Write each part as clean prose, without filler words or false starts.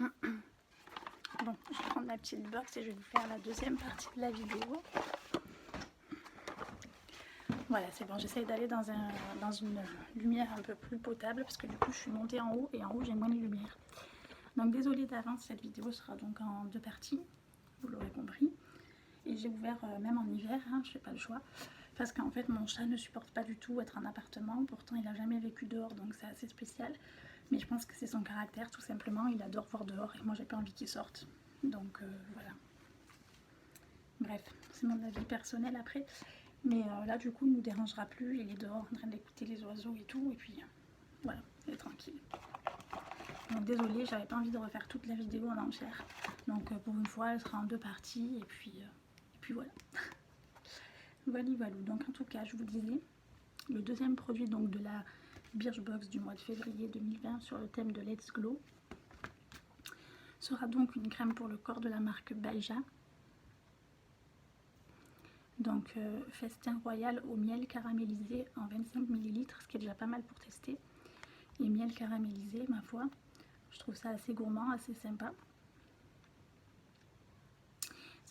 Bon, je vais prendre ma petite box et je vais vous faire la deuxième partie de la vidéo. Voilà, c'est bon, j'essaye d'aller dans une lumière un peu plus potable parce que du coup je suis montée en haut et en haut j'ai moins de lumière. Donc désolée d'avance, cette vidéo sera donc en deux parties, vous l'aurez compris. Et j'ai ouvert même en hiver, hein, je n'ai pas le choix. Parce qu'en fait mon chat ne supporte pas du tout être en appartement, pourtant il n'a jamais vécu dehors donc c'est assez spécial. Mais je pense que c'est son caractère tout simplement, il adore voir dehors et moi j'ai pas envie qu'il sorte. Donc voilà. Bref, c'est mon avis personnel après. Mais là du coup il ne nous dérangera plus, il est dehors en train d'écouter les oiseaux et tout. Et puis voilà, il est tranquille. Donc désolée, j'avais pas envie de refaire toute la vidéo en entière. Donc pour une fois elle sera en deux parties et puis voilà. Voilà, voilà. Donc en tout cas je vous disais, le deuxième produit donc de la Birchbox du mois de février 2020 sur le thème de Let's Glow sera donc une crème pour le corps de la marque Baija. Donc festin royal au miel caramélisé en 25 ml, ce qui est déjà pas mal pour tester. Et miel caramélisé, ma foi, je trouve ça assez gourmand, assez sympa.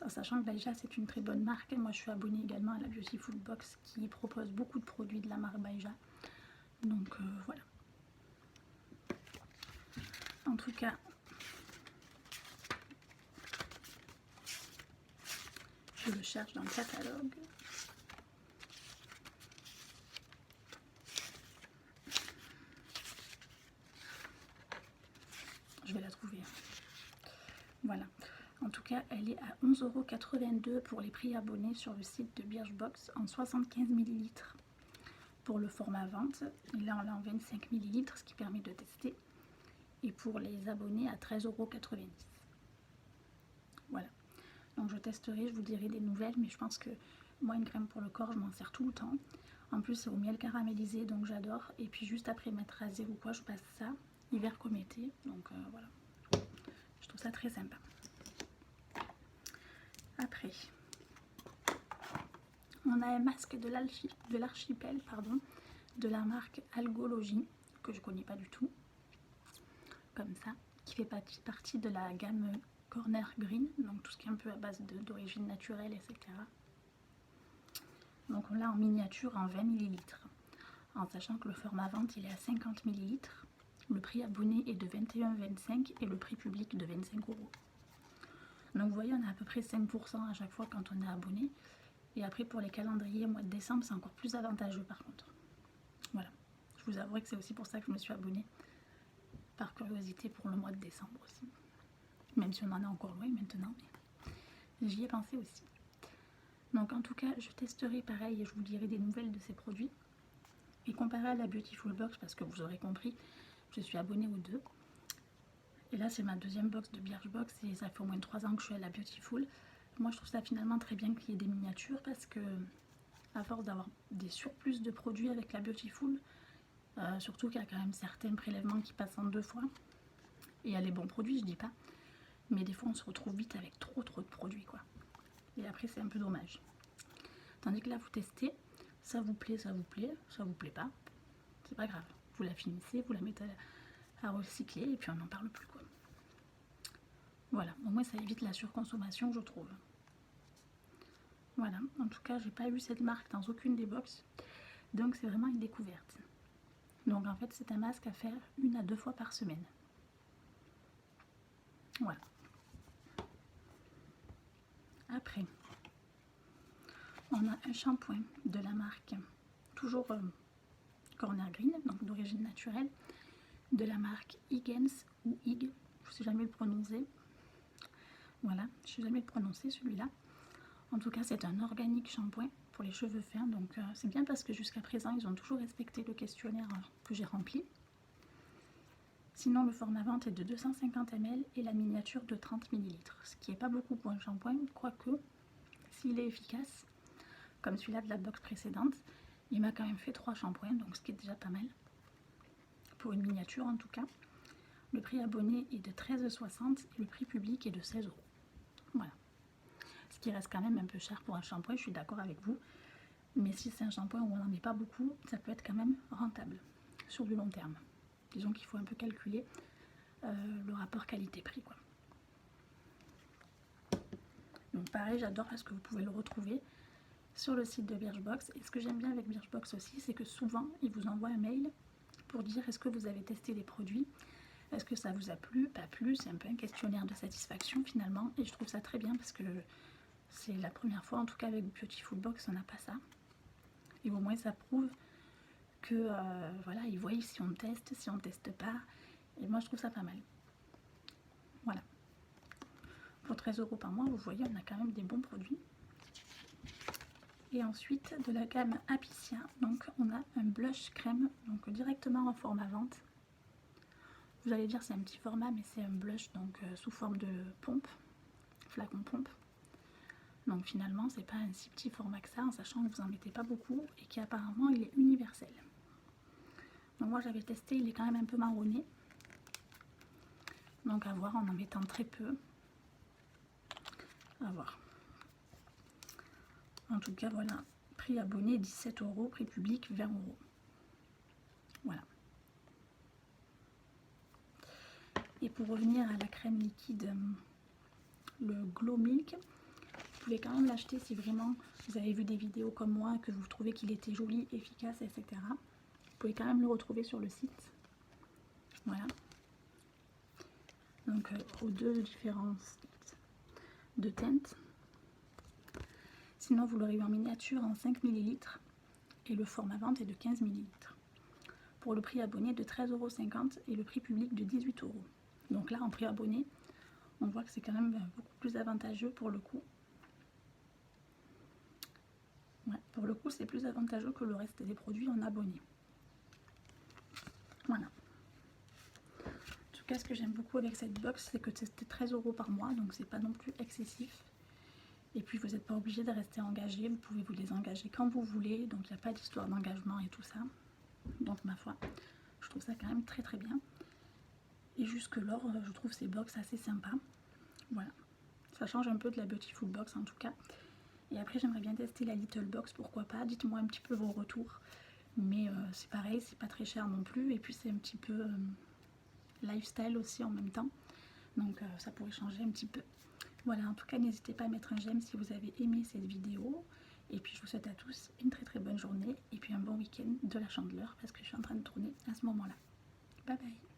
Sachant que Baija c'est une très bonne marque, moi je suis abonnée également à la Beautiful Box qui propose beaucoup de produits de la marque Baija. Donc voilà. En tout cas, je le cherche dans le catalogue. Je vais la trouver. Voilà. En tout cas, elle est à 11,82 € pour les prix abonnés sur le site de Birchbox en 75 ml pour le format vente. Et là, on l'a en 25 ml, ce qui permet de tester. Et pour les abonnés à 13,90 €. Voilà. Donc je testerai, je vous dirai des nouvelles, mais je pense que moi, une crème pour le corps, je m'en sers tout le temps. En plus, c'est au miel caramélisé, donc j'adore. Et puis juste après m'être rasée ou quoi, je passe ça, hiver comme été. Donc voilà. Je trouve ça très sympa. Après, on a un masque de l'archipel, de la marque Algologie, que je connais pas du tout, comme ça, qui fait partie de la gamme Corner Green, donc tout ce qui est un peu à base d'origine naturelle, etc. Donc on l'a en miniature en 20 ml, en sachant que le format vente il est à 50 ml, le prix abonné est de 21,25 € et le prix public de 25 €. Donc vous voyez, on a à peu près 5% à chaque fois quand on est abonné. Et après pour les calendriers mois de décembre, c'est encore plus avantageux par contre. Voilà, je vous avouerai que c'est aussi pour ça que je me suis abonnée, par curiosité pour le mois de décembre aussi. Même si on en est encore loin maintenant, mais j'y ai pensé aussi. Donc en tout cas, je testerai pareil et je vous dirai des nouvelles de ces produits. Et comparé à la Beautiful Box, parce que vous aurez compris, je suis abonnée aux deux. Et là, c'est ma deuxième box de Birchbox et ça fait au moins 3 ans que je suis à la Beautiful. Moi, je trouve ça finalement très bien qu'il y ait des miniatures parce que, à force d'avoir des surplus de produits avec la Beautiful, surtout qu'il y a quand même certains prélèvements qui passent en 2 fois. Et il y a les bons produits, je dis pas. Mais des fois, on se retrouve vite avec trop de produits, quoi. Et après, c'est un peu dommage. Tandis que là, vous testez, ça vous plaît, ça vous plaît pas. C'est pas grave. Vous la finissez, vous la mettez à recycler et puis on n'en parle plus, quoi. Voilà, au moins ça évite la surconsommation, je trouve. Voilà, en tout cas, j'ai pas eu cette marque dans aucune des box, donc c'est vraiment une découverte. Donc en fait, c'est un masque à faire 1 à 2 fois par semaine. Voilà. Après, on a un shampoing de la marque, toujours Corner Green, donc d'origine naturelle, de la marque Higgins ou Hig, je ne sais jamais le prononcer. Voilà, je ne sais jamais le prononcer celui-là. En tout cas, c'est un organique shampoing pour les cheveux fins, donc c'est bien parce que jusqu'à présent, ils ont toujours respecté le questionnaire que j'ai rempli. Sinon, le format vente est de 250 ml et la miniature de 30 ml, ce qui n'est pas beaucoup pour un shampoing, quoique, s'il est efficace, comme celui-là de la box précédente, il m'a quand même fait 3 shampoings, donc ce qui est déjà pas mal. Pour une miniature en tout cas. Le prix abonné est de 13,60 € et le prix public est de 16 €. Voilà. Ce qui reste quand même un peu cher pour un shampoing, je suis d'accord avec vous. Mais si c'est un shampoing où on n'en met pas beaucoup, ça peut être quand même rentable sur du long terme. Disons qu'il faut un peu calculer le rapport qualité-prix, quoi. Donc pareil, j'adore parce que vous pouvez le retrouver sur le site de Birchbox. Et ce que j'aime bien avec Birchbox aussi, c'est que souvent, ils vous envoient un mail pour dire est-ce que vous avez testé les produits, est-ce que ça vous a plu, pas plu. C'est un peu un questionnaire de satisfaction finalement. Et je trouve ça très bien parce que c'est la première fois, en tout cas avec Beautiful Box, on n'a pas ça. Et au moins ça prouve que voilà, ils voient si on teste, si on teste pas. Et moi je trouve ça pas mal. Voilà. Pour 13 € par mois, vous voyez, on a quand même des bons produits. Et ensuite de la gamme Apicia, donc on a un blush crème, donc directement en format vente. Vous allez dire c'est un petit format, mais c'est un blush donc sous forme de pompe, flacon pompe. Donc finalement c'est pas un si petit format que ça, en sachant que vous en mettez pas beaucoup et qu'apparemment il est universel. Donc moi j'avais testé, il est quand même un peu marronné. Donc à voir en mettant très peu. À voir. En tout cas voilà, prix abonné 17 €, prix public 20 €. Voilà. Et pour revenir à la crème liquide, le Glow Milk, vous pouvez quand même l'acheter si vraiment vous avez vu des vidéos comme moi, que vous trouvez qu'il était joli, efficace, etc. Vous pouvez quand même le retrouver sur le site. Voilà. Donc aux deux différences de teintes. Sinon vous l'aurez eu en miniature en 5 ml et le format vente est de 15 ml. Pour le prix abonné de 13,50 € et le prix public de 18 €. Donc là en prix abonné, on voit que c'est quand même beaucoup plus avantageux pour le coup. Ouais, pour le coup c'est plus avantageux que le reste des produits en abonné. Voilà. En tout cas ce que j'aime beaucoup avec cette box, c'est que c'était 13 € par mois, donc c'est pas non plus excessif. Et puis vous n'êtes pas obligé de rester engagé, vous pouvez vous les engager quand vous voulez, donc il n'y a pas d'histoire d'engagement et tout ça. Donc ma foi, je trouve ça quand même très très bien. Et jusque-là, je trouve ces box assez sympas. Voilà, ça change un peu de la Beautiful Box en tout cas. Et après j'aimerais bien tester la Little Box, pourquoi pas. Dites-moi un petit peu vos retours. Mais c'est pareil, c'est pas très cher non plus. Et puis c'est un petit peu lifestyle aussi en même temps. Donc ça pourrait changer un petit peu. Voilà, en tout cas n'hésitez pas à mettre un j'aime si vous avez aimé cette vidéo. Et puis je vous souhaite à tous une très très bonne journée. Et puis un bon week-end de la Chandeleur parce que je suis en train de tourner à ce moment-là. Bye bye.